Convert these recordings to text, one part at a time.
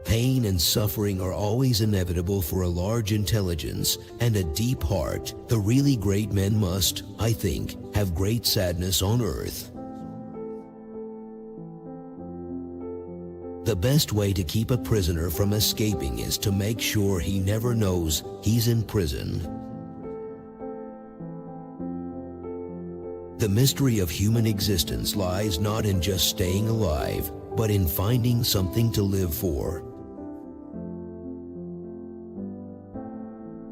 Pain and suffering are always inevitable for a large intelligence and a deep heart. The really great men must, I think, have great sadness on earth. The best way to keep a prisoner from escaping is to make sure he never knows he's in prison. The mystery of human existence lies not in just staying alive, but in finding something to live for.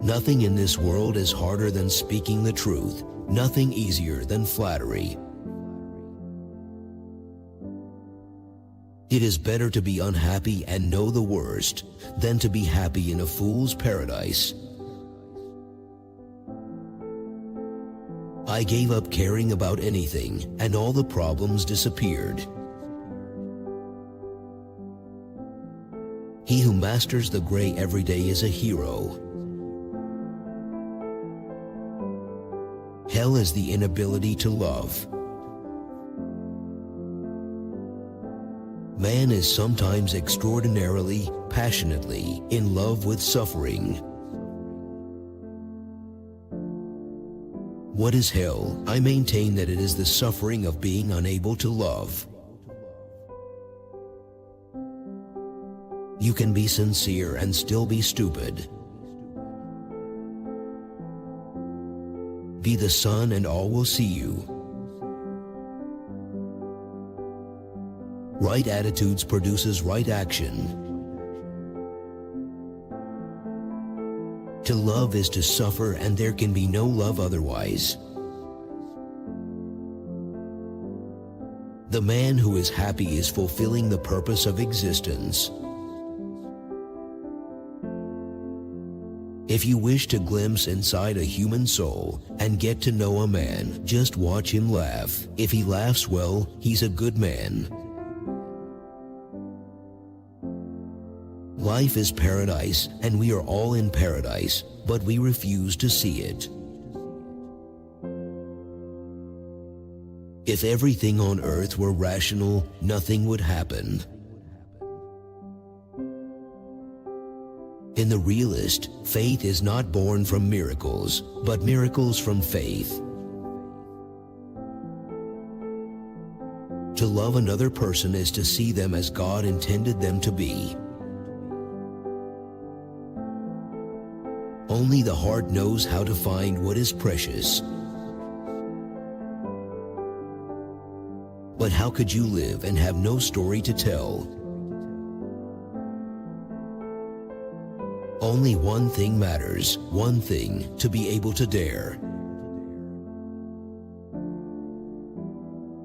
Nothing in this world is harder than speaking the truth, nothing easier than flattery. It is better to be unhappy and know the worst than to be happy in a fool's paradise. I gave up caring about anything, and all the problems disappeared. He who masters the gray every day is a hero. Hell is the inability to love. Man is sometimes extraordinarily, passionately in love with suffering. What is hell? I maintain that it is the suffering of being unable to love. You can be sincere and still be stupid. Be the sun and all will see you. Right attitudes produces right action. To love is to suffer, and there can be no love otherwise. The man who is happy is fulfilling the purpose of existence. If you wish to glimpse inside a human soul and get to know a man, just watch him laugh. If he laughs well, he's a good man. Life is paradise, and we are all in paradise, but we refuse to see it. If everything on earth were rational, nothing would happen. In the realist, faith is not born from miracles, but miracles from faith. To love another person is to see them as God intended them to be. Only the heart knows how to find what is precious. But how could you live and have no story to tell? Only one thing matters, one thing, to be able to dare.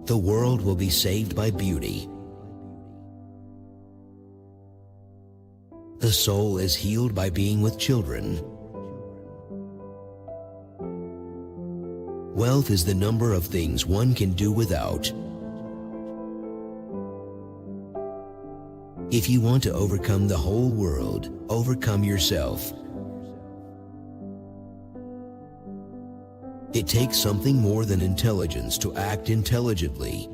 The world will be saved by beauty. The soul is healed by being with children. Wealth is the number of things one can do without. If you want to overcome the whole world, overcome yourself. It takes something more than intelligence to act intelligently.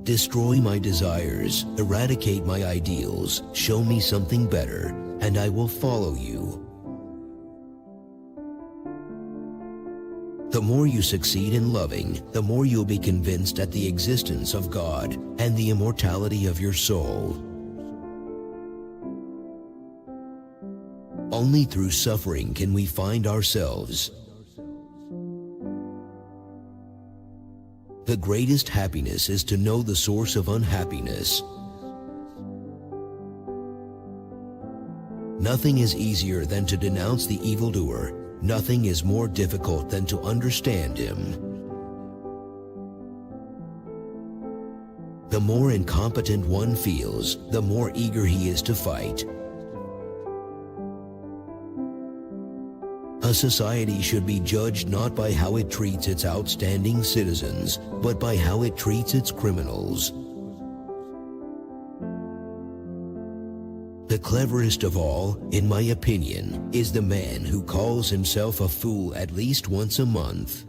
Destroy my desires, eradicate my ideals, show me something better, and I will follow you. The more you succeed in loving, the more you'll be convinced at the existence of God and the immortality of your soul. Only through suffering can we find ourselves. The greatest happiness is to know the source of unhappiness. Nothing is easier than to denounce the evildoer. Nothing is more difficult than to understand him. The more incompetent one feels, the more eager he is to fight. A society should be judged not by how it treats its outstanding citizens, but by how it treats its criminals. The cleverest of all, in my opinion, is the man who calls himself a fool at least once a month.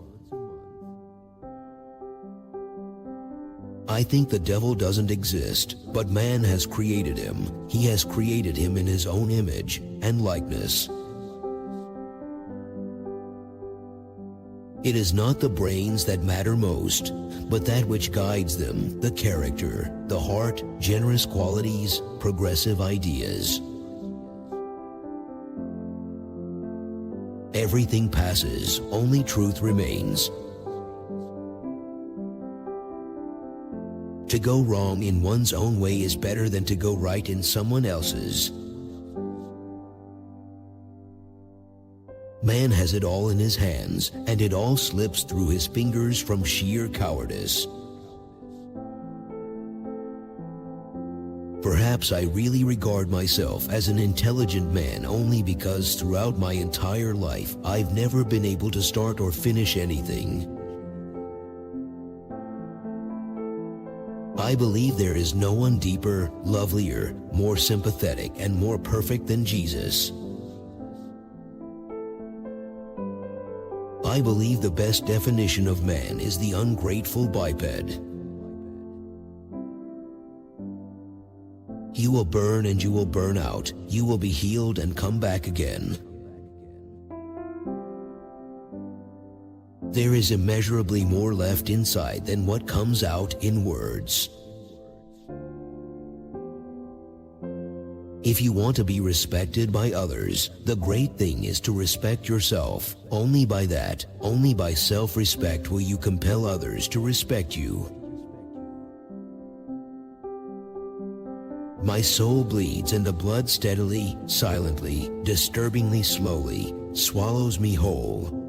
I think the devil doesn't exist, but man has created him. He has created him in his own image and likeness. It is not the brains that matter most, but that which guides them, the character, the heart, generous qualities, progressive ideas. Everything passes, only truth remains. To go wrong in one's own way is better than to go right in someone else's. Man has it all in his hands, and it all slips through his fingers from sheer cowardice. Perhaps I really regard myself as an intelligent man only because throughout my entire life I've never been able to start or finish anything. I believe there is no one deeper, lovelier, more sympathetic, and more perfect than Jesus. I believe the best definition of man is the ungrateful biped. You will burn and you will burn out. You will be healed and come back again. There is immeasurably more left inside than what comes out in words. If you want to be respected by others, the great thing is to respect yourself. Only by that, only by self-respect will you compel others to respect you. My soul bleeds and the blood steadily, silently, disturbingly slowly, swallows me whole.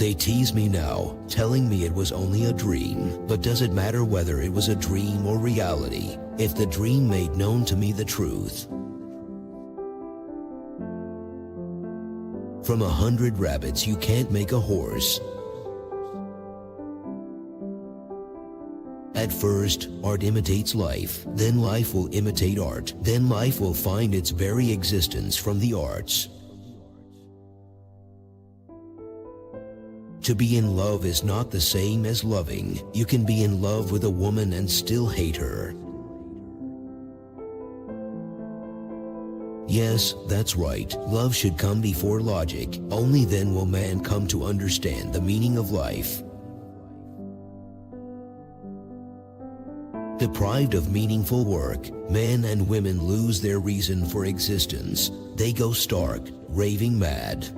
They tease me now, telling me it was only a dream, but does it matter whether it was a dream or reality, if the dream made known to me the truth? From 100 rabbits you can't make a horse. At first, art imitates life, then life will imitate art, then life will find its very existence from the arts. To be in love is not the same as loving. You can be in love with a woman and still hate her. Yes, that's right. Love should come before logic. Only then will man come to understand the meaning of life. Deprived of meaningful work, men and women lose their reason for existence. They go stark, raving mad.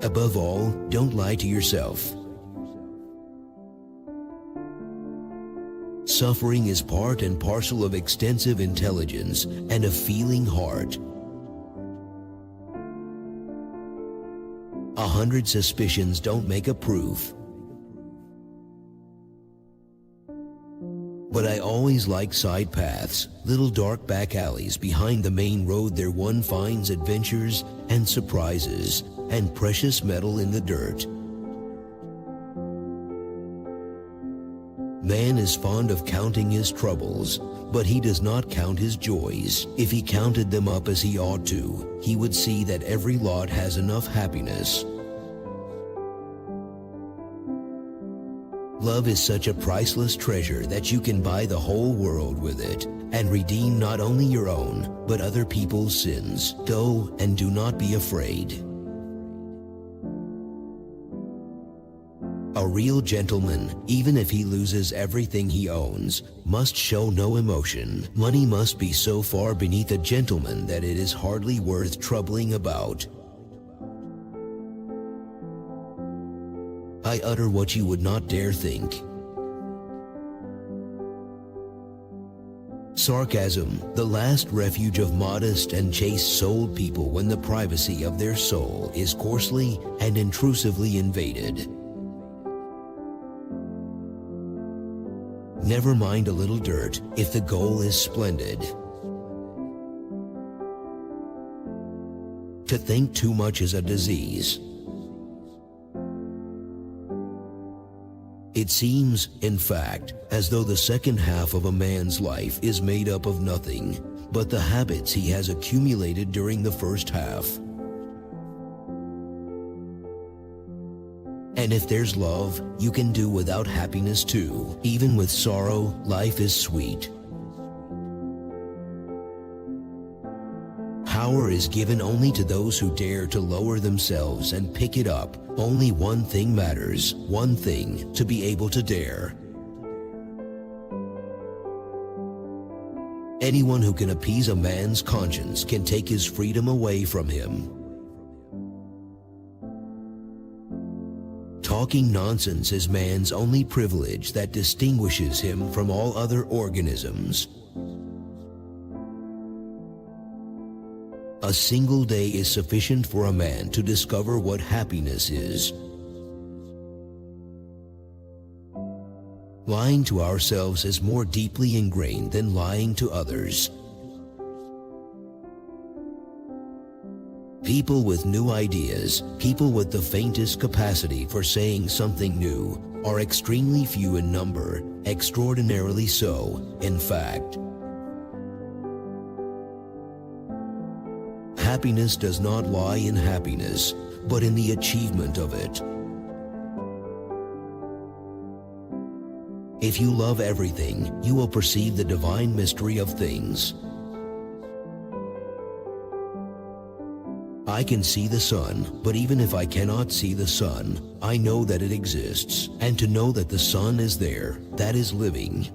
Above all, don't lie to yourself. Suffering is part and parcel of extensive intelligence and a feeling heart. 100 suspicions don't make a proof. But I always like side paths, little dark back alleys behind the main road there one finds adventures and surprises and precious metal in the dirt. Man is fond of counting his troubles, but he does not count his joys. If he counted them up as he ought to, he would see that every lot has enough happiness. Love is such a priceless treasure that you can buy the whole world with it and redeem not only your own, but other people's sins. Go and do not be afraid. A real gentleman, even if he loses everything he owns, must show no emotion. Money must be so far beneath a gentleman that it is hardly worth troubling about. I utter what you would not dare think. Sarcasm, the last refuge of modest and chaste-souled people when the privacy of their soul is coarsely and intrusively invaded. Never mind a little dirt if the goal is splendid. To think too much is a disease. It seems, in fact, as though the second half of a man's life is made up of nothing but the habits he has accumulated during the first half. And if there's love, you can do without happiness too. Even with sorrow, life is sweet. Power is given only to those who dare to lower themselves and pick it up. Only one thing matters, one thing, to be able to dare. Anyone who can appease a man's conscience can take his freedom away from him. Talking nonsense is man's only privilege that distinguishes him from all other organisms. A single day is sufficient for a man to discover what happiness is. Lying to ourselves is more deeply ingrained than lying to others. People with new ideas, people with the faintest capacity for saying something new, are extremely few in number, extraordinarily so, in fact. Happiness does not lie in happiness, but in the achievement of it. If you love everything, you will perceive the divine mystery of things. I can see the sun, but even if I cannot see the sun, I know that it exists, and to know that the sun is there, that is living.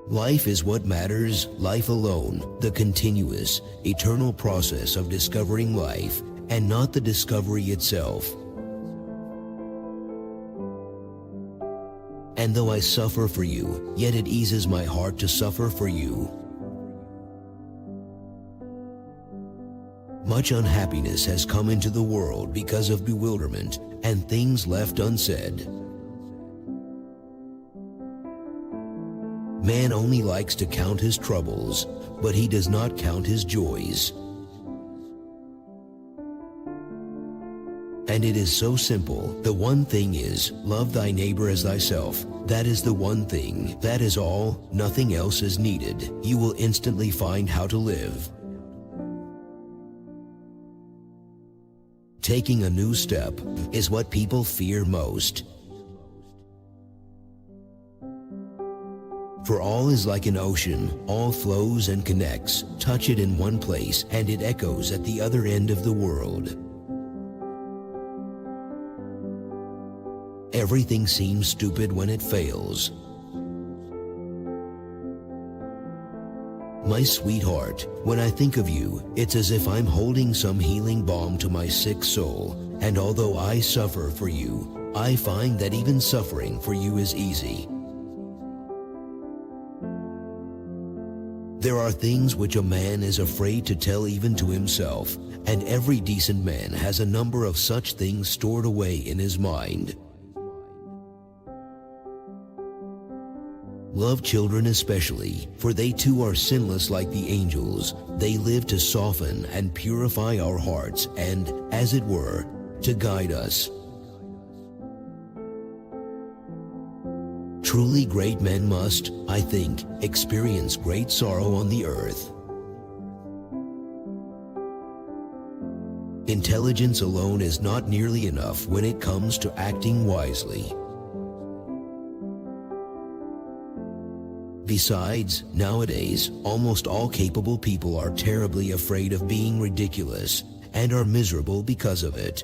Life is what matters, life alone, the continuous, eternal process of discovering life, and not the discovery itself. And though I suffer for you, yet it eases my heart to suffer for you. Much unhappiness has come into the world because of bewilderment and things left unsaid. Man only likes to count his troubles, but he does not count his joys. And it is so simple. The one thing is, love thy neighbor as thyself. That is the one thing. That is all. Nothing else is needed. You will instantly find how to live. Taking a new step is what people fear most. For all is like an ocean, all flows and connects. Touch it in one place, and it echoes at the other end of the world. Everything seems stupid when it fails. My sweetheart, when I think of you, it's as if I'm holding some healing balm to my sick soul, and although I suffer for you, I find that even suffering for you is easy. There are things which a man is afraid to tell even to himself, and every decent man has a number of such things stored away in his mind. Love children especially, for they too are sinless like the angels. They live to soften and purify our hearts and, as it were, to guide us. Truly great men must, I think, experience great sorrow on the earth. Intelligence alone is not nearly enough when it comes to acting wisely. Besides, nowadays, almost all capable people are terribly afraid of being ridiculous and are miserable because of it.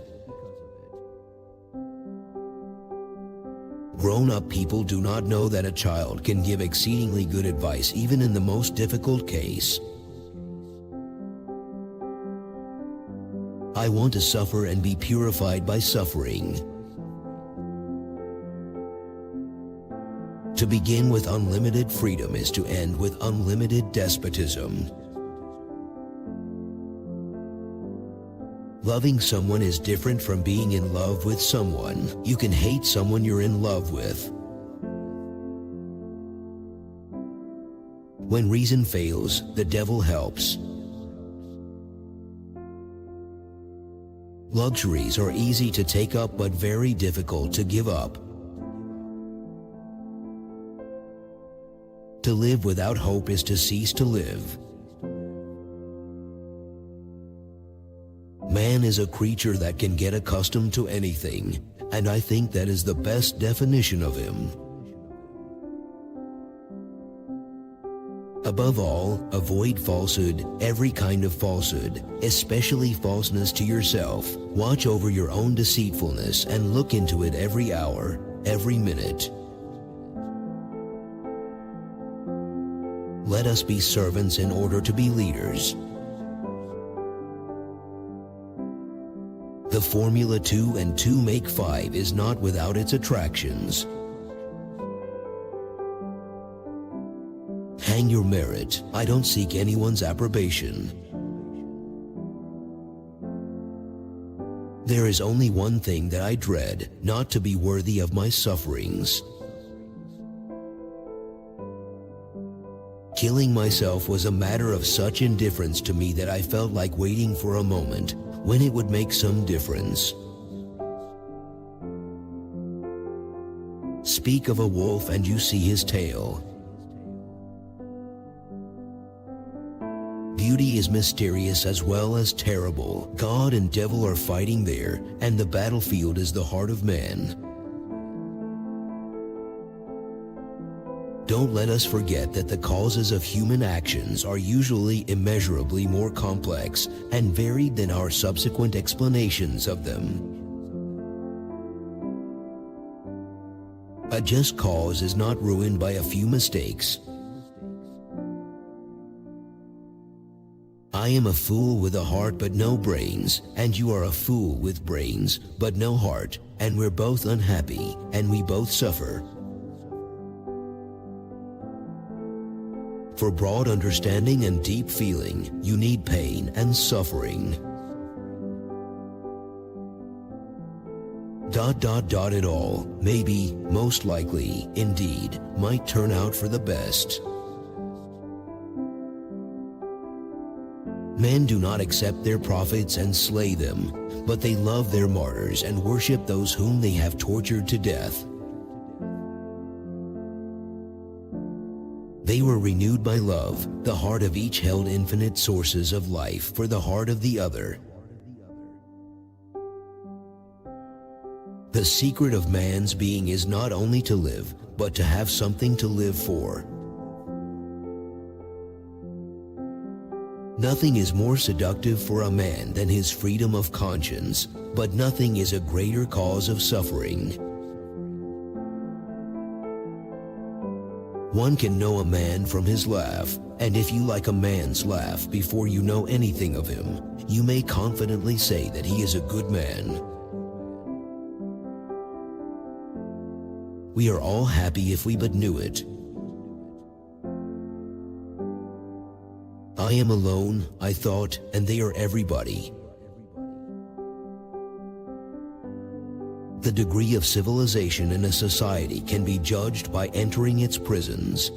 Grown-up people do not know that a child can give exceedingly good advice even in the most difficult case. I want to suffer and be purified by suffering. To begin with unlimited freedom is to end with unlimited despotism. Loving someone is different from being in love with someone. You can hate someone you're in love with. When reason fails, the devil helps. Luxuries are easy to take up but very difficult to give up. To live without hope is to cease to live. Man Man is a creature that can get accustomed to anything, and I think that is the best definition of him. Above all, avoid falsehood, every kind of falsehood, especially falseness to yourself. Watch over your own deceitfulness and look into it every hour, every minute. Let us be servants in order to be leaders. The formula 2 and 2 make 5 is not without its attractions. Hang your merit. I don't seek anyone's approbation. There is only one thing that I dread, not to be worthy of my sufferings. Killing myself was a matter of such indifference to me that I felt like waiting for a moment when it would make some difference. Speak of a wolf and you see his tail. Beauty is mysterious as well as terrible. God and devil are fighting there, and the battlefield is the heart of man. Don't let us forget that the causes of human actions are usually immeasurably more complex and varied than our subsequent explanations of them. A just cause is not ruined by a few mistakes. I am a fool with a heart but no brains, and you are a fool with brains but no heart, and we're both unhappy, and we both suffer. For broad understanding and deep feeling, you need pain and suffering. ... It all, maybe, most likely, indeed, might turn out for the best. Men do not accept their prophets and slay them, but they love their martyrs and worship those whom they have tortured to death. They were renewed by love. The heart of each held infinite sources of life for the heart of the other. The secret of man's being is not only to live, but to have something to live for. Nothing is more seductive for a man than his freedom of conscience, but nothing is a greater cause of suffering. One can know a man from his laugh, and if you like a man's laugh before you know anything of him, you may confidently say that he is a good man. We are all happy if we but knew it. I am alone, I thought, and they are everybody. The degree of civilization in a society can be judged by entering its prisons.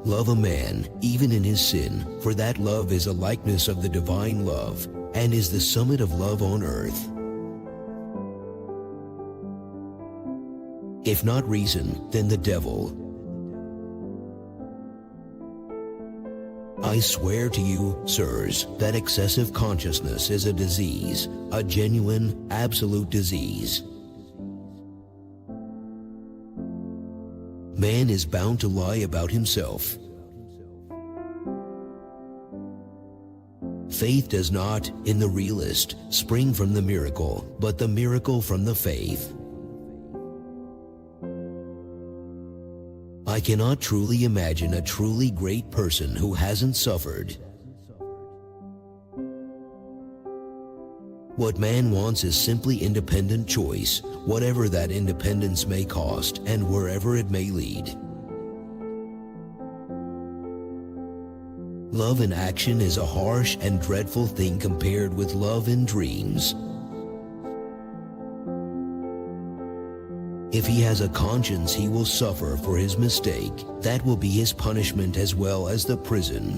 Love a man, even in his sin, for that love is a likeness of the divine love, and is the summit of love on earth. If not reason, then the devil. I swear to you, sirs, that excessive consciousness is a disease, a genuine, absolute disease. Man is bound to lie about himself. Faith does not, in the realist, spring from the miracle, but the miracle from the faith. I cannot truly imagine a truly great person who hasn't suffered. What man wants is simply independent choice, whatever that independence may cost and wherever it may lead. Love in action is a harsh and dreadful thing compared with love in dreams. If he has a conscience, he will suffer for his mistake. That will be his punishment as well as the prison.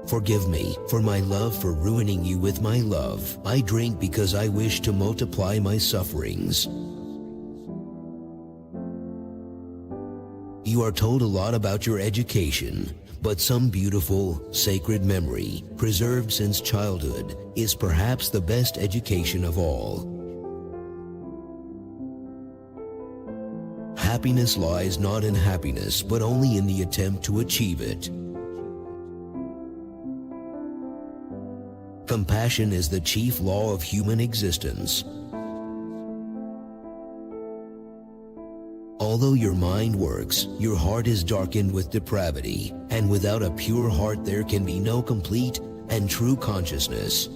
Forgive me for my love for ruining you with my love. I drink because I wish to multiply my sufferings. You are told a lot about your education, but some beautiful, sacred memory, preserved since childhood, is perhaps the best education of all. Happiness lies not in happiness, but only in the attempt to achieve it. Compassion is the chief law of human existence. Although your mind works, your heart is darkened with depravity, and without a pure heart there can be no complete and true consciousness.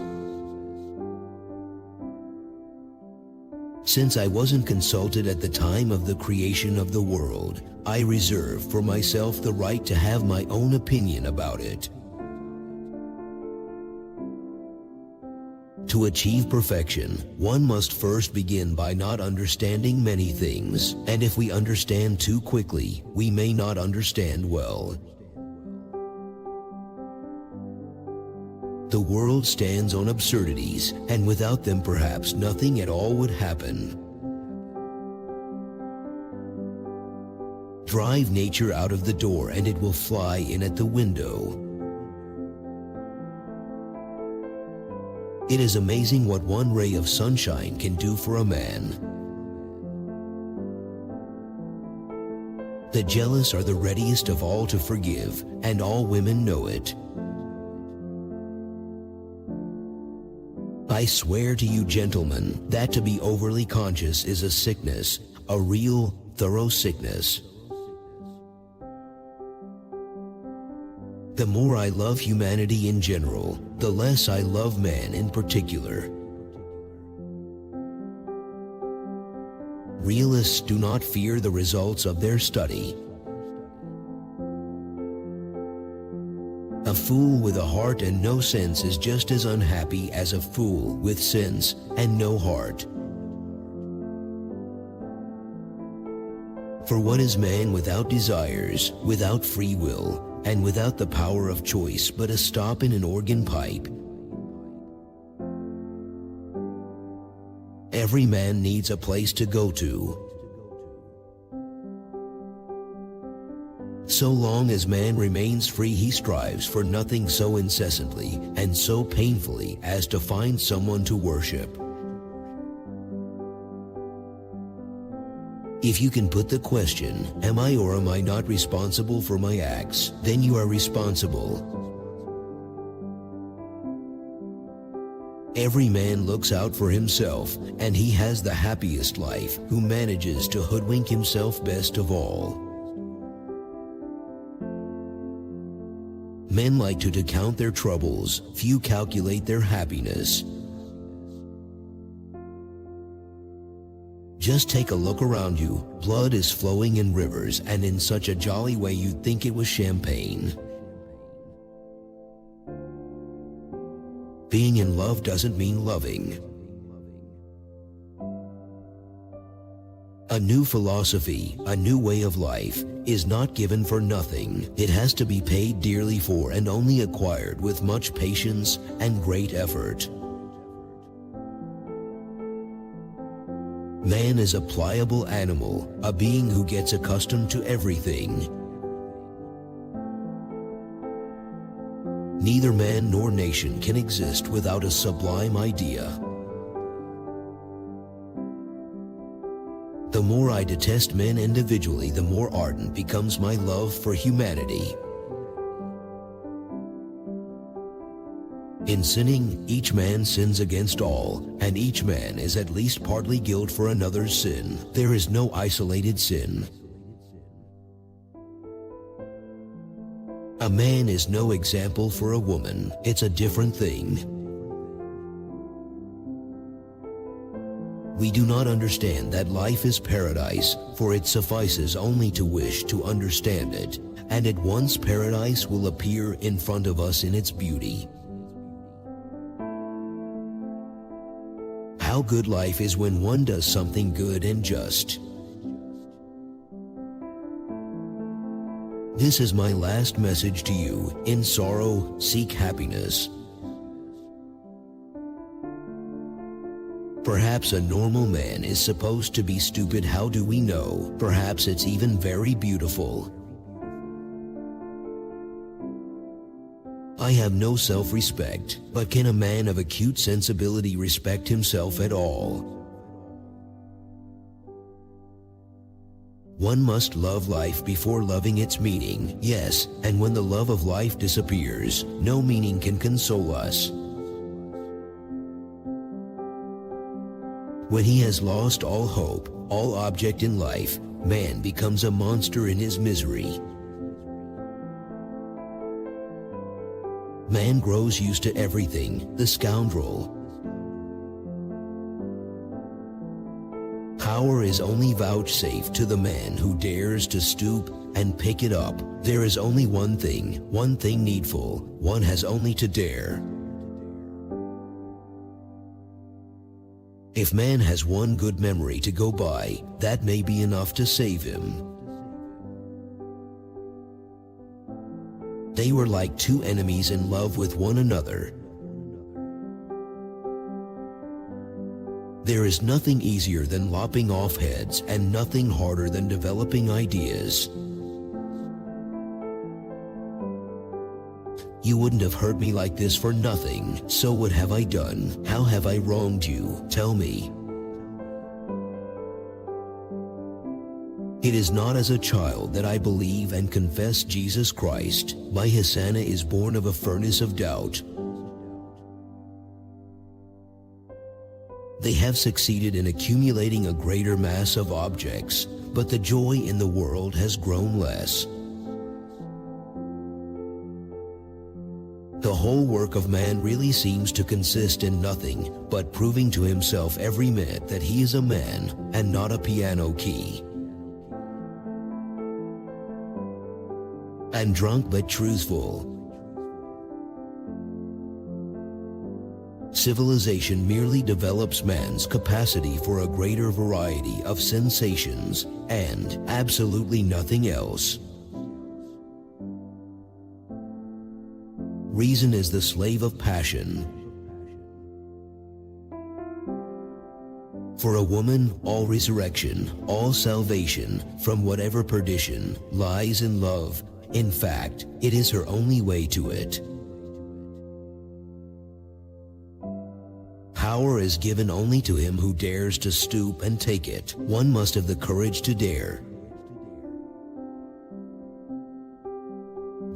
Since I wasn't consulted at the time of the creation of the world, I reserve for myself the right to have my own opinion about it. To achieve perfection, one must first begin by not understanding many things, and if we understand too quickly, we may not understand well. The world stands on absurdities, and without them perhaps nothing at all would happen. Drive nature out of the door and it will fly in at the window. It is amazing what one ray of sunshine can do for a man. The jealous are the readiest of all to forgive, and all women know it. I swear to you, gentlemen, that to be overly conscious is a sickness, a real, thorough sickness. The more I love humanity in general, the less I love man in particular. Realists do not fear the results of their study. A fool with a heart and no sense is just as unhappy as a fool with sense and no heart. For what is man without desires, without free will, and without the power of choice but a stop in an organ pipe? Every man needs a place to go to. So long as man remains free, he strives for nothing so incessantly and so painfully as to find someone to worship. If you can put the question, am I or am I not responsible for my acts, then you are responsible. Every man looks out for himself, and he has the happiest life who manages to hoodwink himself best of all. Men like to count their troubles, few calculate their happiness. Just take a look around you. Blood is flowing in rivers, and in such a jolly way you'd think it was champagne. Being in love doesn't mean loving. A new philosophy, a new way of life, is not given for nothing. It has to be paid dearly for and only acquired with much patience and great effort. Man is a pliable animal, a being who gets accustomed to everything. Neither man nor nation can exist without a sublime idea. The more I detest men individually, the more ardent becomes my love for humanity. In sinning, each man sins against all, and each man is at least partly guilt for another's sin. There is no isolated sin. A man is no example for a woman. It's a different thing. We do not understand that life is paradise, for it suffices only to wish to understand it, and at once paradise will appear in front of us in its beauty. How good life is when one does something good and just. This is my last message to you. In sorrow, seek happiness. Perhaps a normal man is supposed to be stupid. How do we know? Perhaps it's even very beautiful. I have no self-respect, but can a man of acute sensibility respect himself at all? One must love life before loving its meaning, yes, and when the love of life disappears, no meaning can console us. When he has lost all hope, all object in life, man becomes a monster in his misery. Man grows used to everything, the scoundrel. Power is only vouchsafed to the man who dares to stoop and pick it up. There is only one thing needful. One has only to dare. If man has one good memory to go by, that may be enough to save him. They were like two enemies in love with one another. There is nothing easier than lopping off heads and nothing harder than developing ideas. You wouldn't have hurt me like this for nothing, so what have I done? How have I wronged you? Tell me. It is not as a child that I believe and confess Jesus Christ. My Hosanna is born of a furnace of doubt. They have succeeded in accumulating a greater mass of objects, but the joy in the world has grown less. The whole work of man really seems to consist in nothing but proving to himself every minute that he is a man and not a piano key. And drunk but truthful. Civilization merely develops man's capacity for a greater variety of sensations and absolutely nothing else. Reason is the slave of passion. For a woman, all resurrection, all salvation from whatever perdition lies in love. In fact, it is her only way to it. Power is given only to him who dares to stoop and take it. One must have the courage to dare.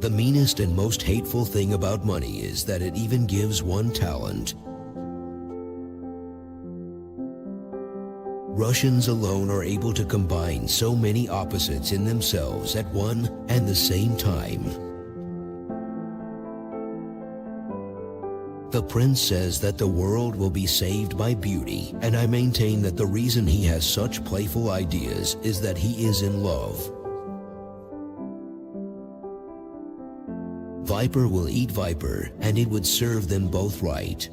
The meanest and most hateful thing about money is that it even gives one talent. Russians alone are able to combine so many opposites in themselves at one and the same time. The prince says that the world will be saved by beauty, and I maintain that the reason he has such playful ideas is that he is in love. Viper will eat viper, and it would serve them both right.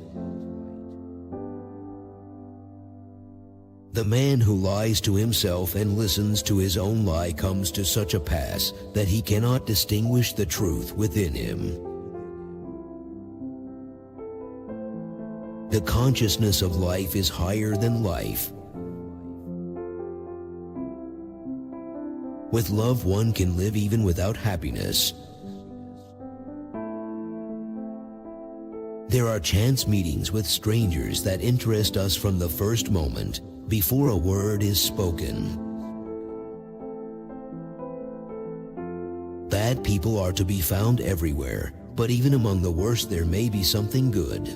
The man who lies to himself and listens to his own lie comes to such a pass that he cannot distinguish the truth within him. The consciousness of life is higher than life. With love one can live even without happiness. There are chance meetings with strangers that interest us from the first moment, before a word is spoken. Bad people are to be found everywhere, but even among the worst there may be something good.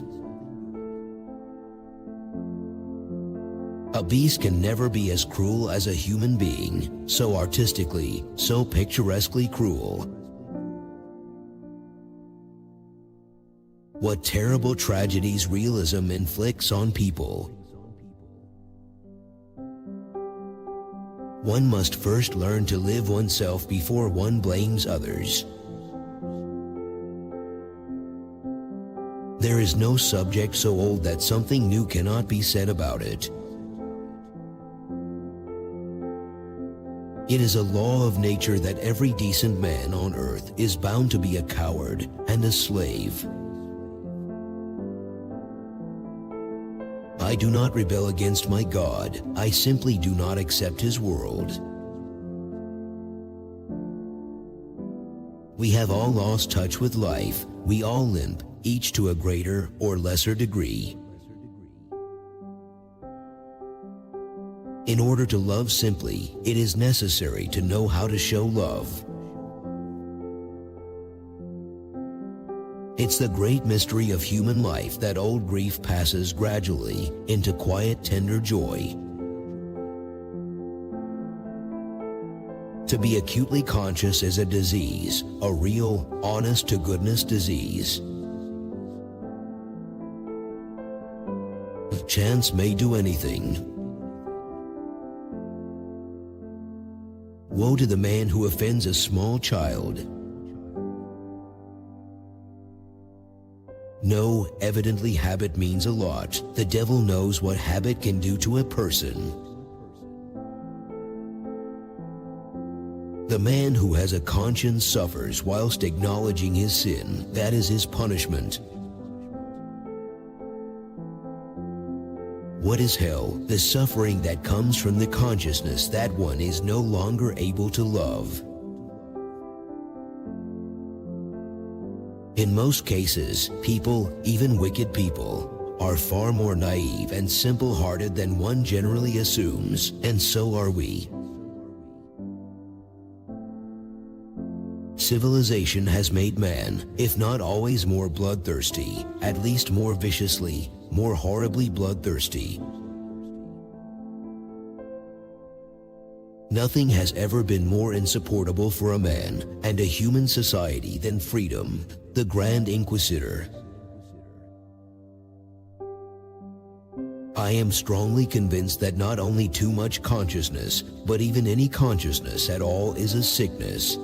A beast can never be as cruel as a human being, so artistically, so picturesquely cruel. What terrible tragedies realism inflicts on people. One must first learn to live oneself before one blames others. There is no subject so old that something new cannot be said about it. It is a law of nature that every decent man on earth is bound to be a coward and a slave. I do not rebel against my God. I simply do not accept His world. We have all lost touch with life. We all limp, each to a greater or lesser degree. In order to love simply, it is necessary to know how to show love. It's the great mystery of human life that old grief passes gradually into quiet, tender joy. To be acutely conscious is a disease, a real, honest-to-goodness disease. Chance may do anything. Woe to the man who offends a small child. No, evidently habit means a lot. The devil knows what habit can do to a person. The man who has a conscience suffers whilst acknowledging his sin. That is his punishment. What is hell? The suffering that comes from the consciousness that one is no longer able to love. In most cases, people, even wicked people, are far more naive and simple-hearted than one generally assumes, and so are we. Civilization has made man, if not always more bloodthirsty, at least more viciously, more horribly bloodthirsty. Nothing has ever been more insupportable for a man and a human society than freedom, the Grand Inquisitor. I am strongly convinced that not only too much consciousness, but even any consciousness at all is a sickness.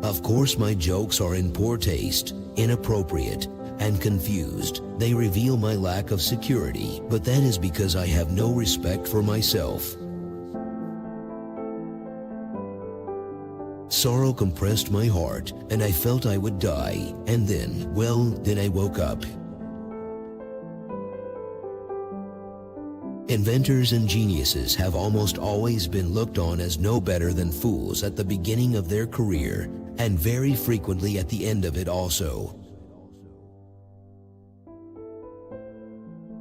Of course, my jokes are in poor taste, inappropriate, and confused. They reveal my lack of security, but that is because I have no respect for myself. Sorrow compressed my heart, and I felt I would die, and then I woke up. Inventors and geniuses have almost always been looked on as no better than fools at the beginning of their career, and very frequently at the end of it also.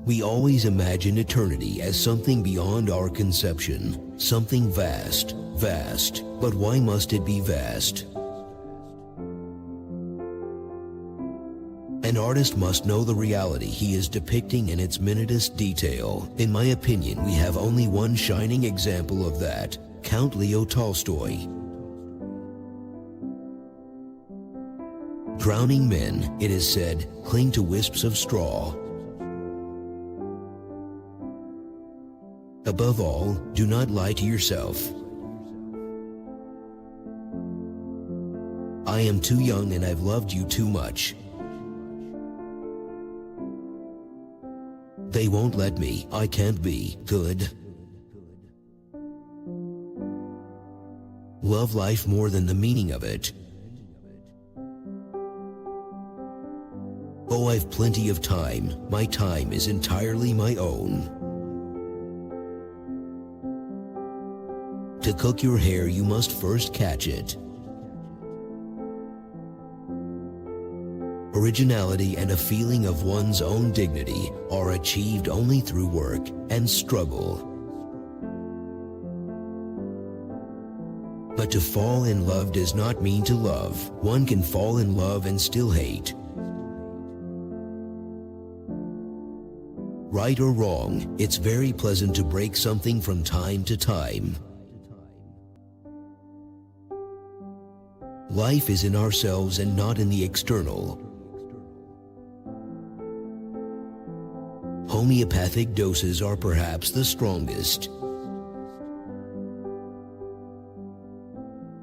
We always imagine eternity as something beyond our conception, something vast, vast, but why must it be vast? An artist must know the reality he is depicting in its minutest detail. In my opinion, we have only one shining example of that, Count Leo Tolstoy. Drowning men, it is said, cling to wisps of straw. Above all, do not lie to yourself. I am too young and I've loved you too much. They won't let me. I can't be good. Love life more than the meaning of it. Oh, I've plenty of time. My time is entirely my own. To cook your hair, you must first catch it. Originality and a feeling of one's own dignity are achieved only through work and struggle. But to fall in love does not mean to love. One can fall in love and still hate. Right or wrong, it's very pleasant to break something from time to time. Life is in ourselves and not in the external. Homeopathic doses are perhaps the strongest.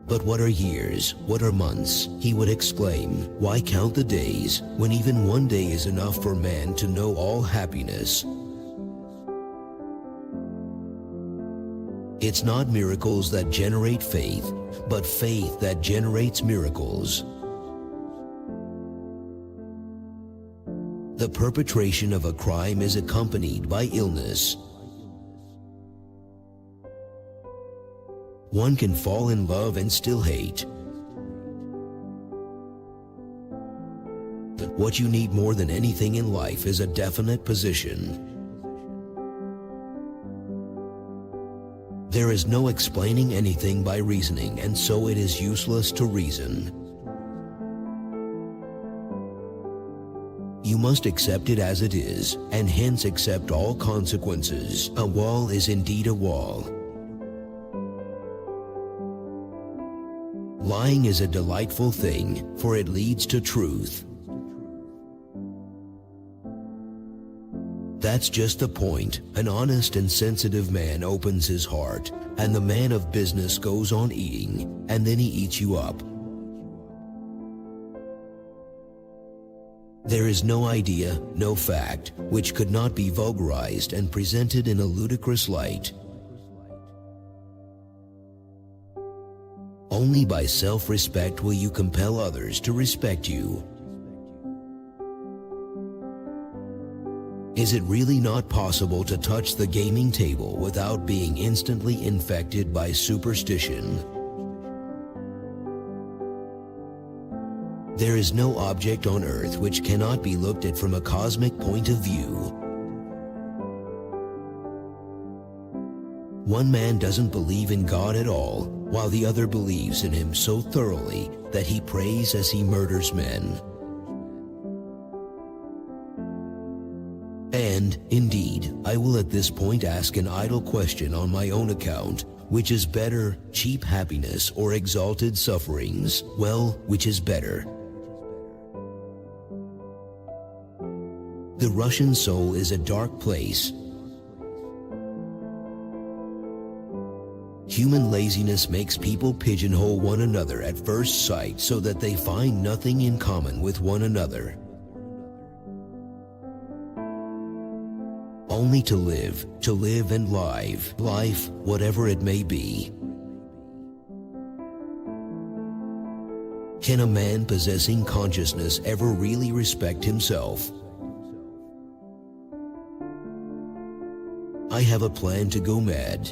But what are years? What are months? He would exclaim, why count the days, when even one day is enough for man to know all happiness? It's not miracles that generate faith, but faith that generates miracles. The perpetration of a crime is accompanied by illness. One can fall in love and still hate. What you need more than anything in life is a definite position. There is no explaining anything by reasoning, and so it is useless to reason. You must accept it as it is, and hence accept all consequences. A wall is indeed a wall. Lying is a delightful thing, for it leads to truth. That's just the point. An honest and sensitive man opens his heart, and the man of business goes on eating, and then he eats you up. There is no idea, no fact, which could not be vulgarized and presented in a ludicrous light. Only by self-respect will you compel others to respect you. Is it really not possible to touch the gaming table without being instantly infected by superstition? There is no object on earth which cannot be looked at from a cosmic point of view. One man doesn't believe in God at all, while the other believes in him so thoroughly that he prays as he murders men. And, indeed, I will at this point ask an idle question on my own account. Which is better, cheap happiness or exalted sufferings? Well, which is better? The Russian soul is a dark place. Human laziness makes people pigeonhole one another at first sight so that they find nothing in common with one another. Only to live and life, whatever it may be. Can a man possessing consciousness ever really respect himself? I have a plan to go mad.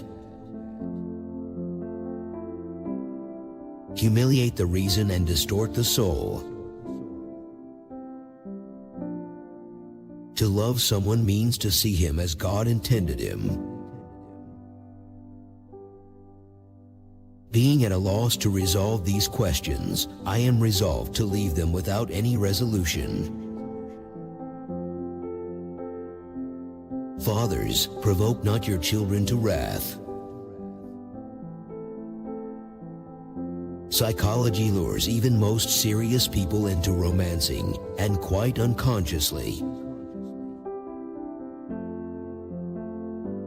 Humiliate the reason and distort the soul. To love someone means to see him as God intended him. Being at a loss to resolve these questions, I am resolved to leave them without any resolution. Fathers, provoke not your children to wrath. Psychology lures even most serious people into romancing, and quite unconsciously.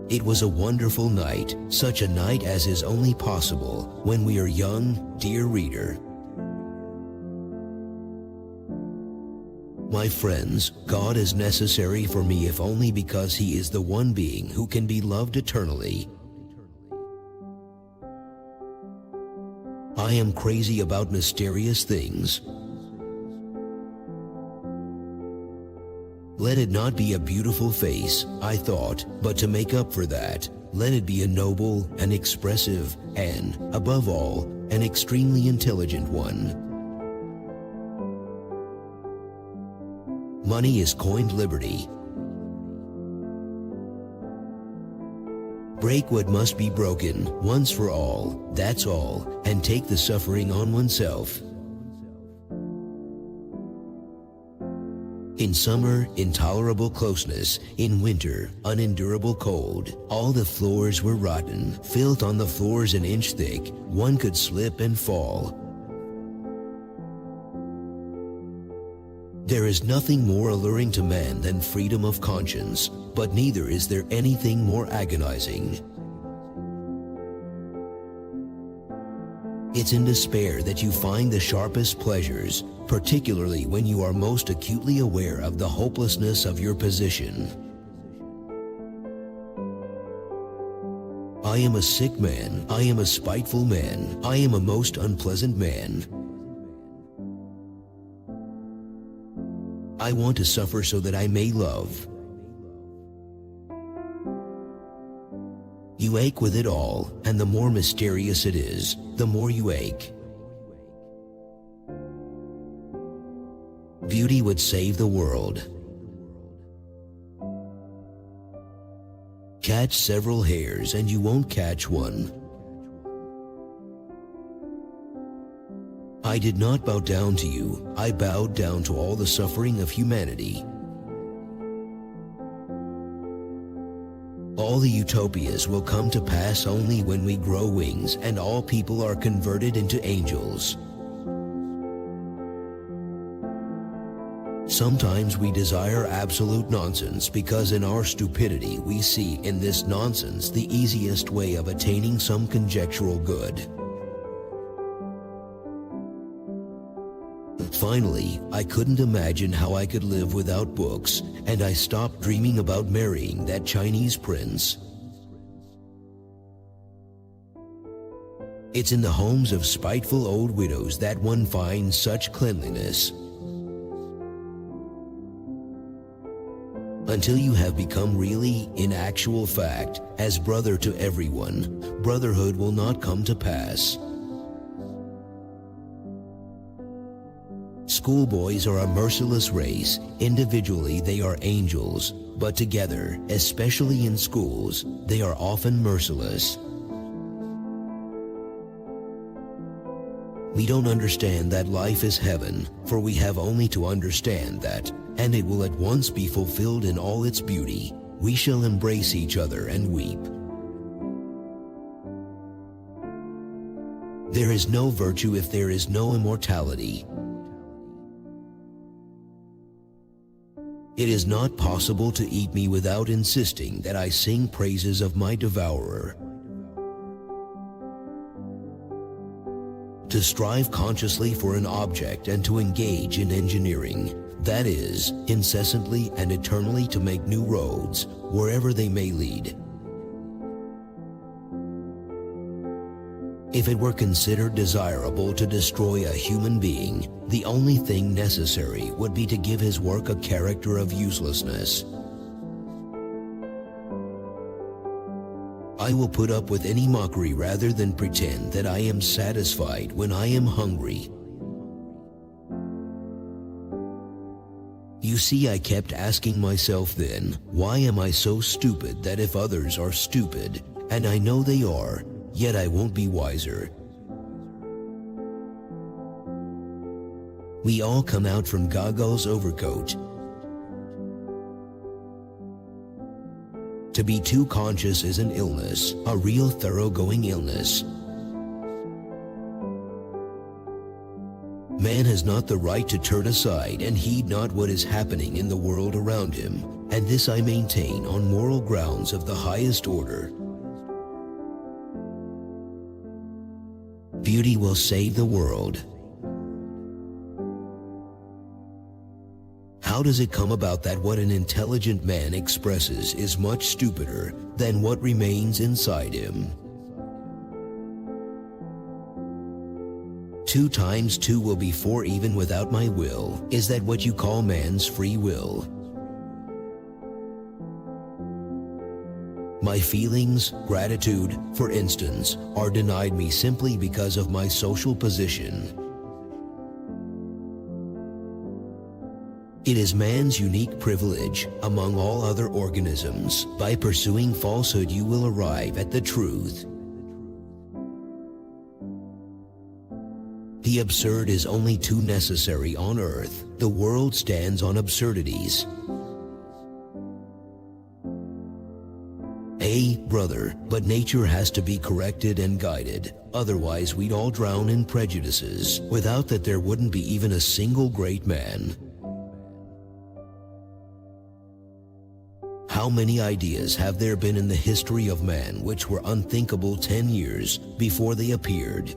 It was a wonderful night, such a night as is only possible when we are young, dear reader. My friends, God is necessary for me if only because He is the one being who can be loved eternally. I am crazy about mysterious things. Let it not be a beautiful face, I thought, but to make up for that, let it be a noble, an expressive, and, above all, an extremely intelligent one. Money is coined liberty. Break what must be broken, once for all, that's all, and take the suffering on oneself. In summer, intolerable closeness. In winter, unendurable cold. All the floors were rotten, filth on the floors an inch thick. One could slip and fall. There is nothing more alluring to man than freedom of conscience, but neither is there anything more agonizing. It's in despair that you find the sharpest pleasures, particularly when you are most acutely aware of the hopelessness of your position. I am a sick man, I am a spiteful man, I am a most unpleasant man. I want to suffer so that I may love. You ache with it all, and the more mysterious it is, the more you ache. Beauty would save the world. Catch several hares and you won't catch one. I did not bow down to you, I bowed down to all the suffering of humanity. All the utopias will come to pass only when we grow wings and all people are converted into angels. Sometimes we desire absolute nonsense because in our stupidity we see in this nonsense the easiest way of attaining some conjectural good. Finally, I couldn't imagine how I could live without books, and I stopped dreaming about marrying that Chinese prince. It's in the homes of spiteful old widows that one finds such cleanliness. Until you have become really, in actual fact, as brother to everyone, brotherhood will not come to pass. Schoolboys are a merciless race. Individually, they are angels, but together, especially in schools, they are often merciless. We don't understand that life is heaven, for we have only to understand that, and it will at once be fulfilled in all its beauty. We shall embrace each other and weep. There is no virtue if there is no immortality. It is not possible to eat me without insisting that I sing praises of my devourer. To strive consciously for an object and to engage in engineering, that is, incessantly and eternally to make new roads, wherever they may lead. If it were considered desirable to destroy a human being, the only thing necessary would be to give his work a character of uselessness. I will put up with any mockery rather than pretend that I am satisfied when I am hungry. You see, I kept asking myself then, why am I so stupid that if others are stupid, and I know they are, yet I won't be wiser? We all come out from Gogol's overcoat. To be too conscious is an illness, a real thoroughgoing illness. Man has not the right to turn aside and heed not what is happening in the world around him, and this I maintain on moral grounds of the highest order. Beauty will save the world. How does it come about that what an intelligent man expresses is much stupider than what remains inside him? 2 times 2 will be 4 even without my will. Is that what you call man's free will? My feelings, gratitude, for instance, are denied me simply because of my social position. It is man's unique privilege, among all other organisms. By pursuing falsehood you will arrive at the truth. The absurd is only too necessary on earth. The world stands on absurdities. Brother, but nature has to be corrected and guided. Otherwise we'd all drown in prejudices. Without that there wouldn't be even a single great man. How many ideas have there been in the history of man which were unthinkable 10 years before they appeared?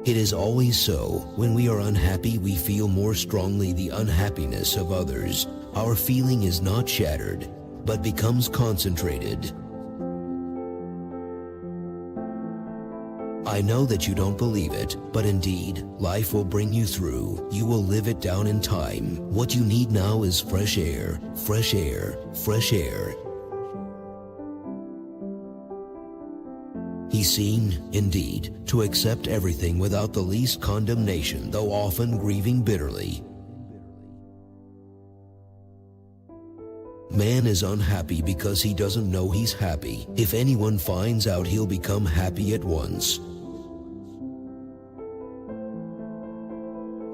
It is always so. When we are unhappy, we feel more strongly the unhappiness of others. Our feeling is not shattered, but becomes concentrated. I know that you don't believe it, but indeed, life will bring you through. You will live it down in time. What you need now is fresh air, fresh air, fresh air. He seemed, indeed, to accept everything without the least condemnation, though often grieving bitterly. Man is unhappy because he doesn't know he's happy. If anyone finds out, he'll become happy at once.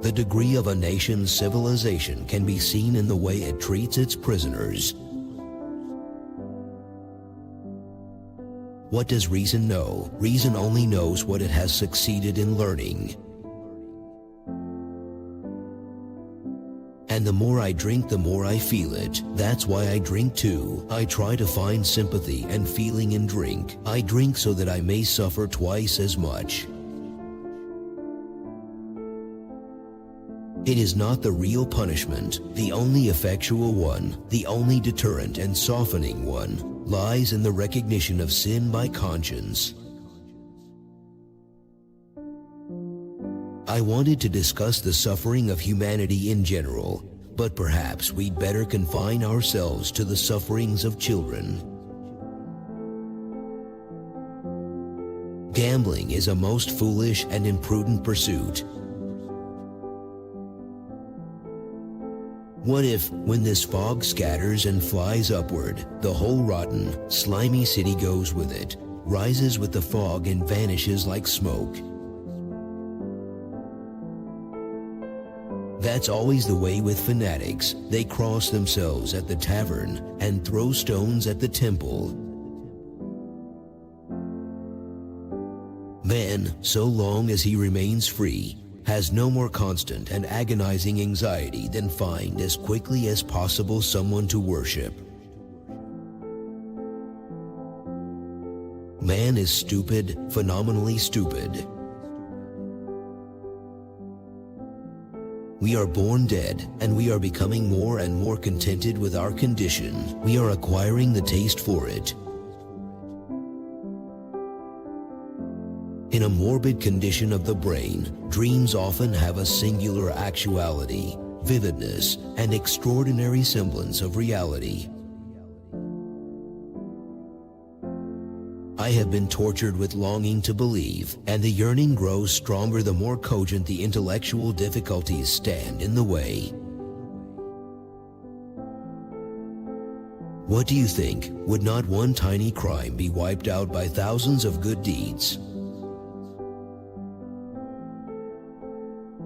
The degree of a nation's civilization can be seen in the way it treats its prisoners. What does reason know? Reason only knows what it has succeeded in learning. And the more I drink, the more I feel it. That's why I drink too. I try to find sympathy and feeling in drink. I drink so that I may suffer twice as much. It is not the real punishment, the only effectual one, the only deterrent and softening one, lies in the recognition of sin by conscience. I wanted to discuss the suffering of humanity in general, but perhaps we'd better confine ourselves to the sufferings of children. Gambling is a most foolish and imprudent pursuit. What if, when this fog scatters and flies upward, the whole rotten, slimy city goes with it, rises with the fog and vanishes like smoke? That's always the way with fanatics. They cross themselves at the tavern and throw stones at the temple. Man, so long as he remains free, has no more constant and agonizing anxiety than find as quickly as possible someone to worship. Man is stupid, phenomenally stupid. We are born dead, and we are becoming more and more contented with our condition. We are acquiring the taste for it. In a morbid condition of the brain, dreams often have a singular actuality, vividness, and extraordinary semblance of reality. I have been tortured with longing to believe, and the yearning grows stronger the more cogent the intellectual difficulties stand in the way. What do you think? Would not one tiny crime be wiped out by thousands of good deeds?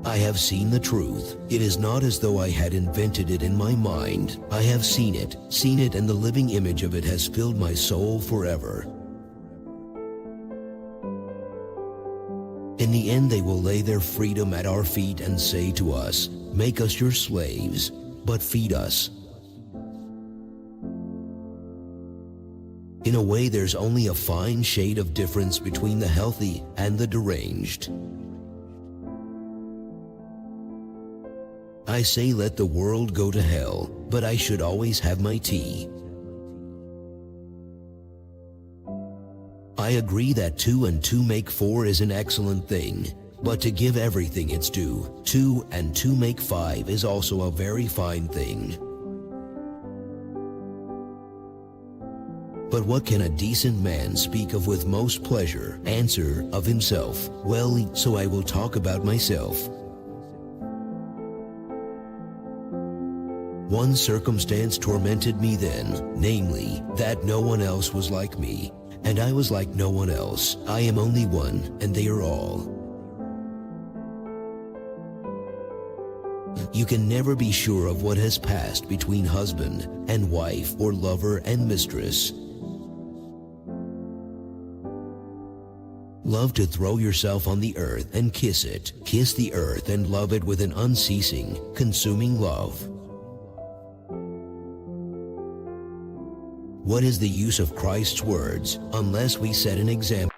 I have seen the truth. It is not as though I had invented it in my mind. I have seen it, and the living image of it has filled my soul forever. In the end, they will lay their freedom at our feet and say to us, "Make us your slaves, but feed us." In a way, there's only a fine shade of difference between the healthy and the deranged. I say let the world go to hell, but I should always have my tea. I agree that 2 and 2 make 4 is an excellent thing, but to give everything its due, 2 and 2 make 5 is also a very fine thing. But what can a decent man speak of with most pleasure? Answer, of himself. Well, so I will talk about myself. One circumstance tormented me then, namely, that no one else was like me, and I was like no one else. I am only one, and they are all. You can never be sure of what has passed between husband and wife or lover and mistress. Love to throw yourself on the earth and kiss it. Kiss the earth and love it with an unceasing, consuming love. What is the use of Christ's words unless we set an example?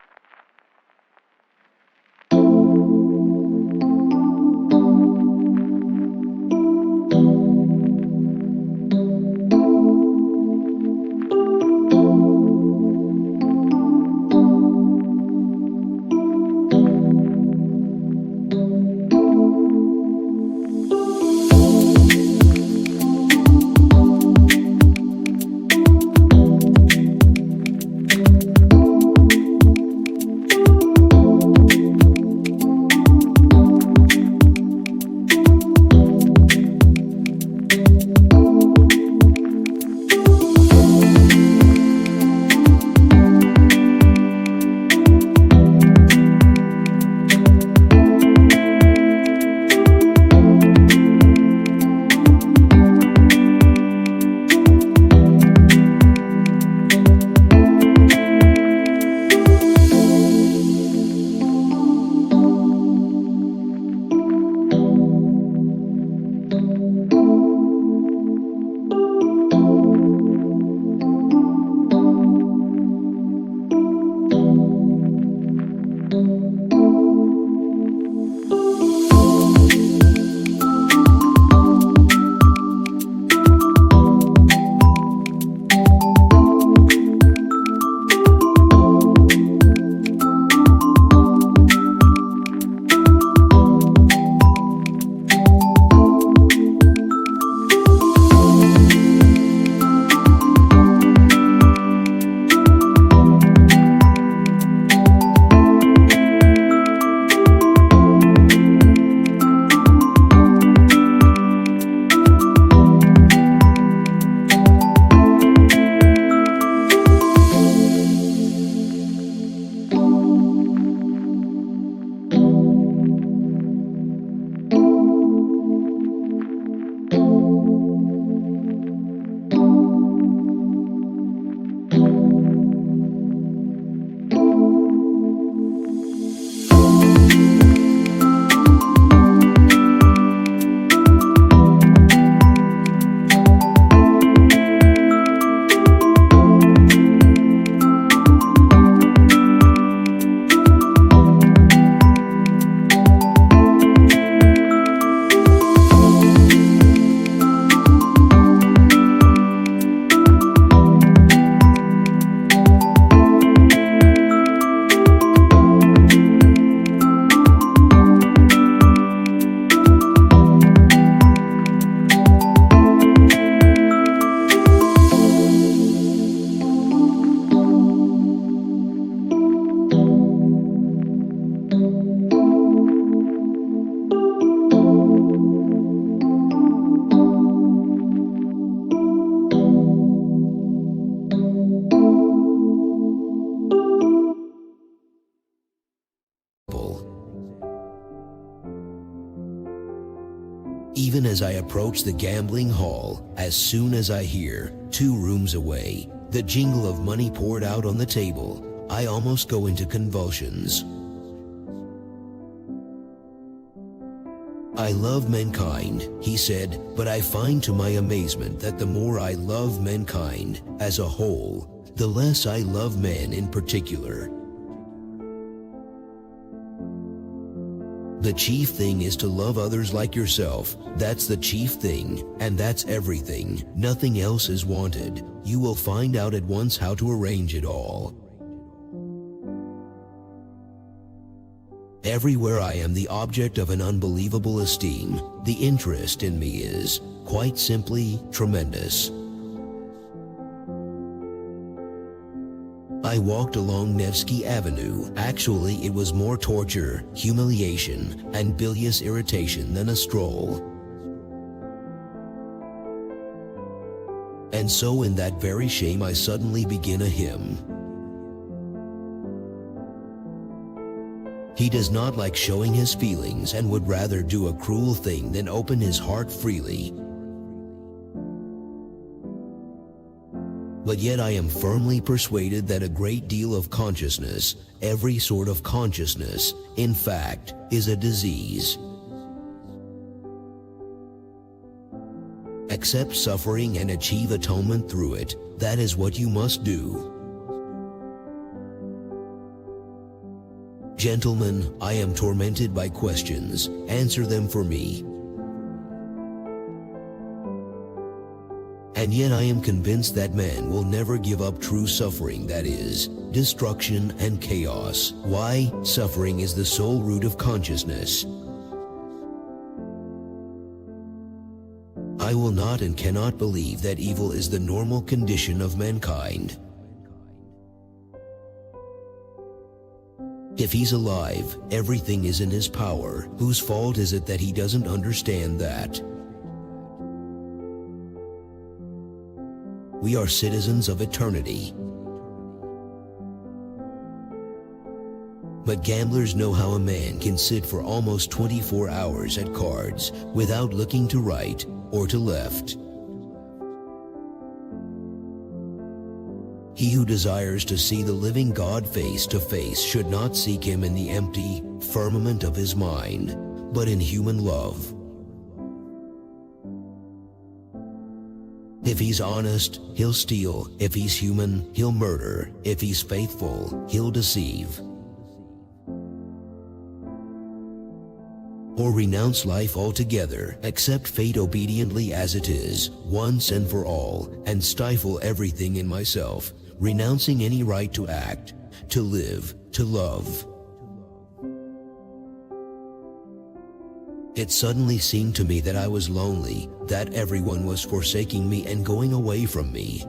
Even as I approach the gambling hall, as soon as I hear, 2 rooms away, the jingle of money poured out on the table, I almost go into convulsions. I love mankind, he said, but I find to my amazement that the more I love mankind as a whole, the less I love men in particular. The chief thing is to love others like yourself. That's the chief thing, and that's everything. Nothing else is wanted. You will find out at once how to arrange it all. Everywhere I am the object of an unbelievable esteem. The interest in me is, quite simply, tremendous. I walked along Nevsky Avenue. Actually, it was more torture, humiliation, and bilious irritation than a stroll. And so in that very shame I suddenly begin a hymn. He does not like showing his feelings and would rather do a cruel thing than open his heart freely. But yet I am firmly persuaded that a great deal of consciousness, every sort of consciousness, in fact, is a disease. Accept suffering and achieve atonement through it. That is what you must do. Gentlemen, I am tormented by questions. Answer them for me. And yet I am convinced that man will never give up true suffering, that is, destruction and chaos. Why? Suffering is the sole root of consciousness. I will not and cannot believe that evil is the normal condition of mankind. If he's alive, everything is in his power. Whose fault is it that he doesn't understand that? We are citizens of eternity. But gamblers know how a man can sit for almost 24 hours at cards without looking to right or to left. He who desires to see the living God face to face should not seek him in the empty firmament of his mind, but in human love. If he's honest, he'll steal. If he's human, he'll murder. If he's faithful, he'll deceive. or renounce life altogether, accept fate obediently as it is, once and for all, and stifle everything in myself, renouncing any right to act, to live, to love. It suddenly seemed to me that I was lonely, that everyone was forsaking me and going away from me.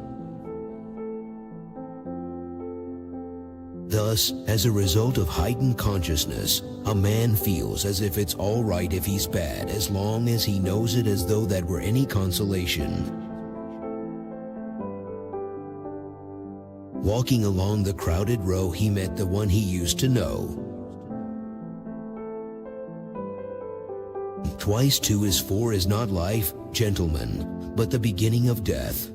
Thus, as a result of heightened consciousness, a man feels as if it's all right if he's bad as long as he knows it, as though that were any consolation. Walking along the crowded row, he met the one he used to know. Twice 2 is 4 is not life, gentlemen, but the beginning of death.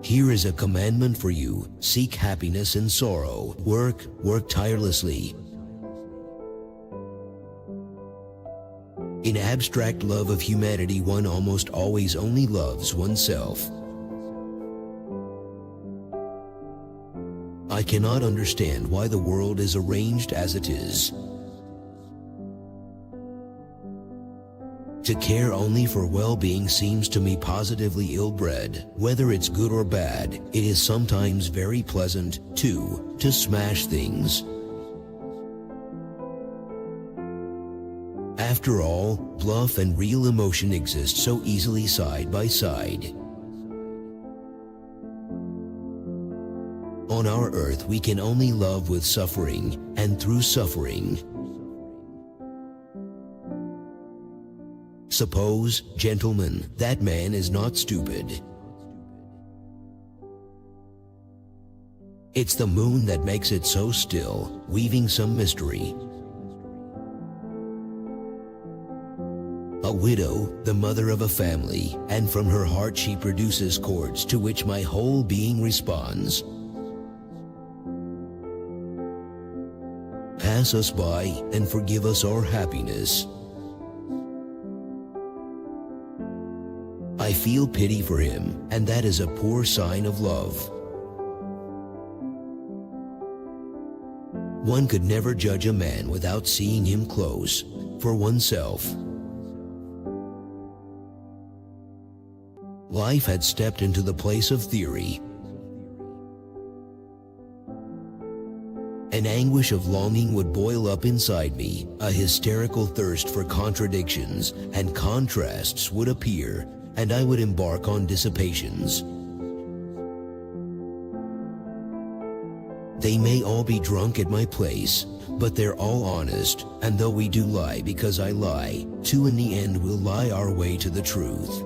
Here is a commandment for you: seek happiness in sorrow, work tirelessly. In abstract love of humanity, one almost always only loves oneself. I cannot understand why the world is arranged as it is. To care only for well-being seems to me positively ill-bred. Whether it's good or bad, it is sometimes very pleasant, too, to smash things. After all, bluff and real emotion exist so easily side by side. On our earth, we can only love with suffering, and through suffering. Suppose, gentlemen, that man is not stupid. It's the moon that makes it so still, weaving some mystery. A widow, the mother of a family, and from her heart she produces chords to which my whole being responds. Pass us by and forgive us our happiness. I feel pity for him, and that is a poor sign of love. One could never judge a man without seeing him close, for oneself. Life had stepped into the place of theory. An anguish of longing would boil up inside me, a hysterical thirst for contradictions and contrasts would appear, and I would embark on dissipations. They may all be drunk at my place, but they're all honest, and though we do lie because I lie, too in the end we'll lie our way to the truth.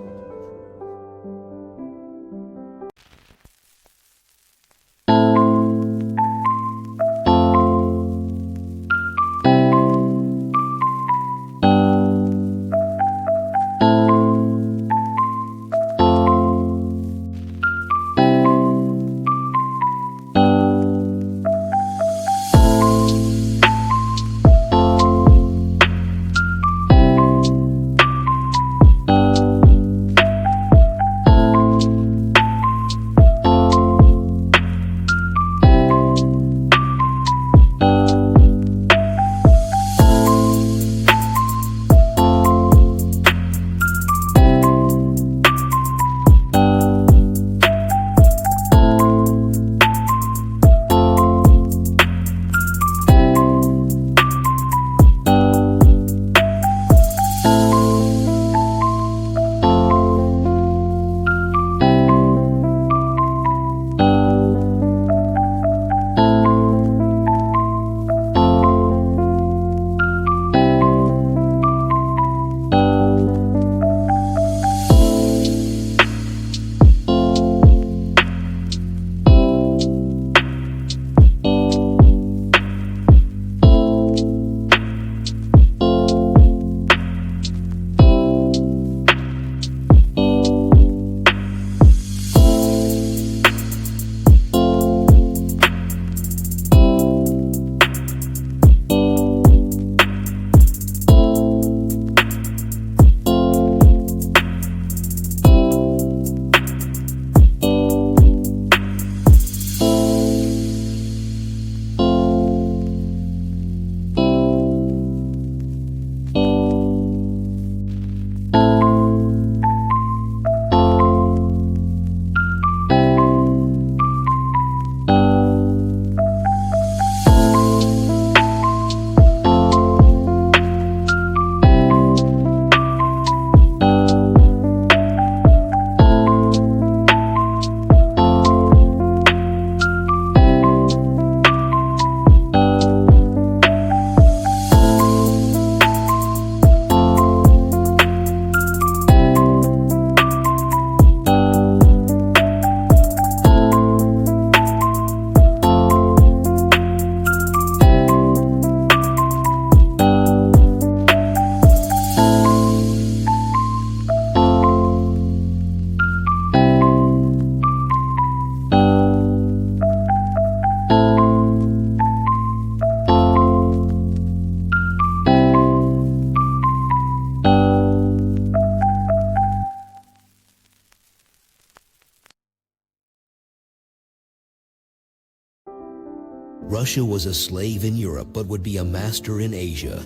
Russia was a slave in Europe but would be a master in Asia.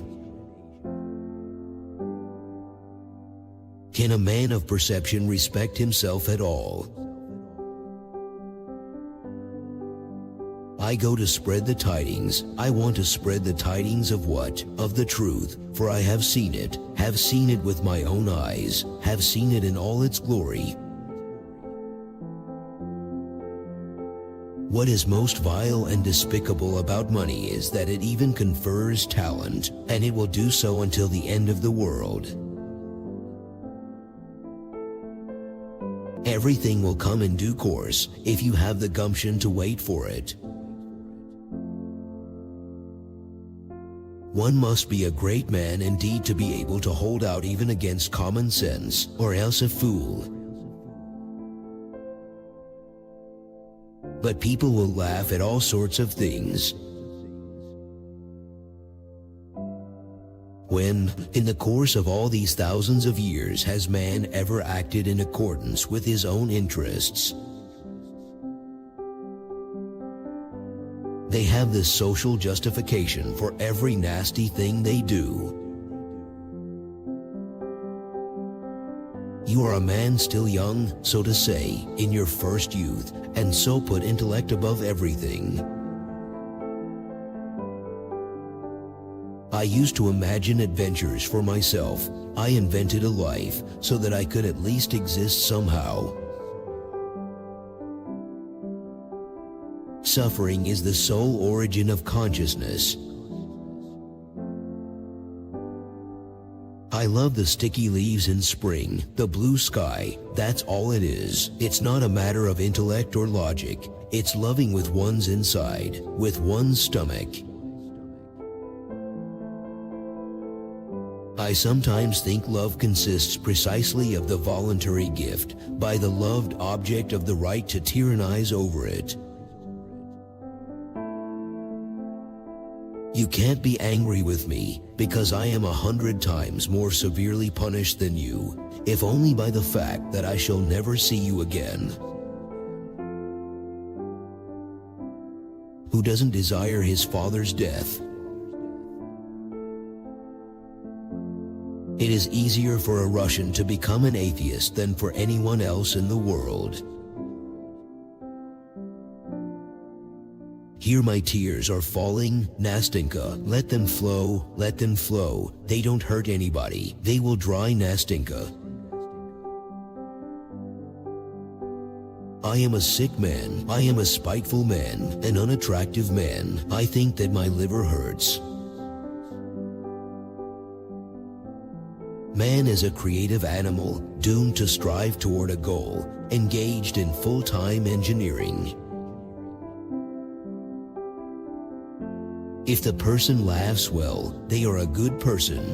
Can a man of perception respect himself at all? I go to spread the tidings. I want to spread the tidings of what? Of the truth, for I have seen it with my own eyes, have seen it in all its glory. What is most vile and despicable about money is that it even confers talent, and it will do so until the end of the world. Everything will come in due course if you have the gumption to wait for it. One must be a great man indeed to be able to hold out even against common sense, or else a fool. But people will laugh at all sorts of things. When, in the course of all these thousands of years, has man ever acted in accordance with his own interests? They have this social justification for every nasty thing they do. You are a man still young, so to say, in your first youth, and so put intellect above everything. I used to imagine adventures for myself. I invented a life so that I could at least exist somehow. Suffering is the sole origin of consciousness. I love the sticky leaves in spring, the blue sky, that's all it is. It's not a matter of intellect or logic. It's loving with one's inside, with one's stomach. I sometimes think love consists precisely of the voluntary gift by the loved object of the right to tyrannize over it. You can't be angry with me because I am 100 times more severely punished than you, if only by the fact that I shall never see you again. Who doesn't desire his father's death? It is easier for a Russian to become an atheist than for anyone else in the world. Here my tears are falling, Nastinka, let them flow, let them flow. They don't hurt anybody. They will dry, Nastinka. I am a sick man. I am a spiteful man, an unattractive man. I think that my liver hurts. Man is a creative animal, doomed to strive toward a goal, engaged in full-time engineering. If the person laughs well, they are a good person.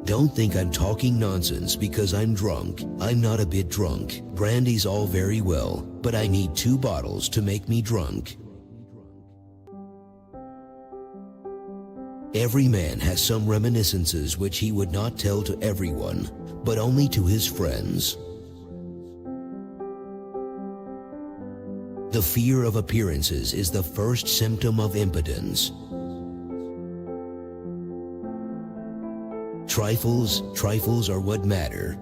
Don't think I'm talking nonsense because I'm drunk. I'm not a bit drunk. Brandy's all very well, but I need 2 bottles to make me drunk. Every man has some reminiscences which he would not tell to everyone, but only to his friends. The fear of appearances is the first symptom of impotence. Trifles are what matter.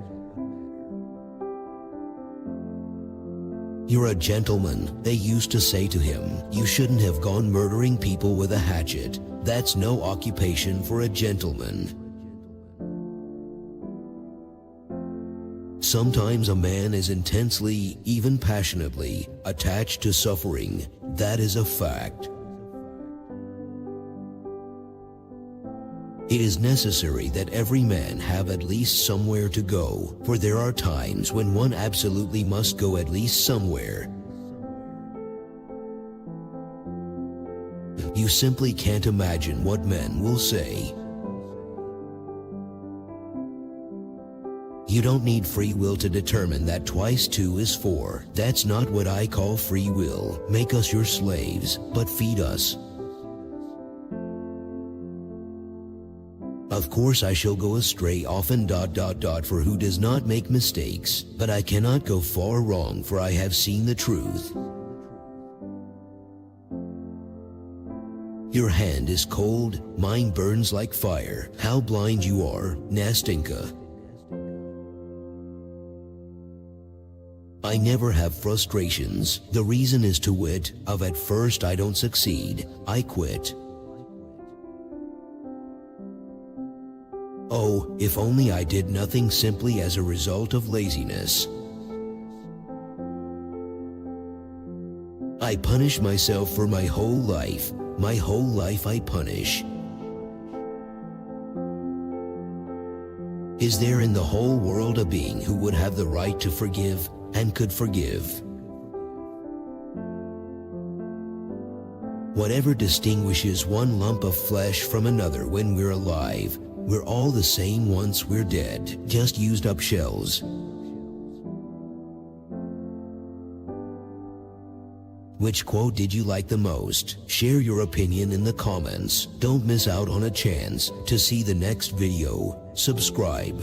You're a gentleman, they used to say to him. You shouldn't have gone murdering people with a hatchet. That's no occupation for a gentleman. Sometimes a man is intensely, even passionately, attached to suffering. That is a fact. It is necessary that every man have at least somewhere to go, for there are times when one absolutely must go at least somewhere. You simply can't imagine what men will say. You don't need free will to determine that twice 2 is 4. That's not what I call free will. Make us your slaves, but feed us. A Of course I shall go astray often ... For who does not make mistakes? But I cannot go far wrong, for I have seen the truth. Your hand is cold, mine burns like fire. How blind you are, Nastinka. I never have frustrations. The reason is to wit, of at first I don't succeed, I quit. Oh, if only I did nothing simply as a result of laziness. I punish myself for my whole life. My whole life I punish. Is there in the whole world a being who would have the right to forgive and could forgive? Whatever distinguishes one lump of flesh from another when we're alive, we're all the same once we're dead, just used up shells. Which quote did you like the most? Share your opinion in the comments. Don't miss out on a chance to see the next video. Subscribe.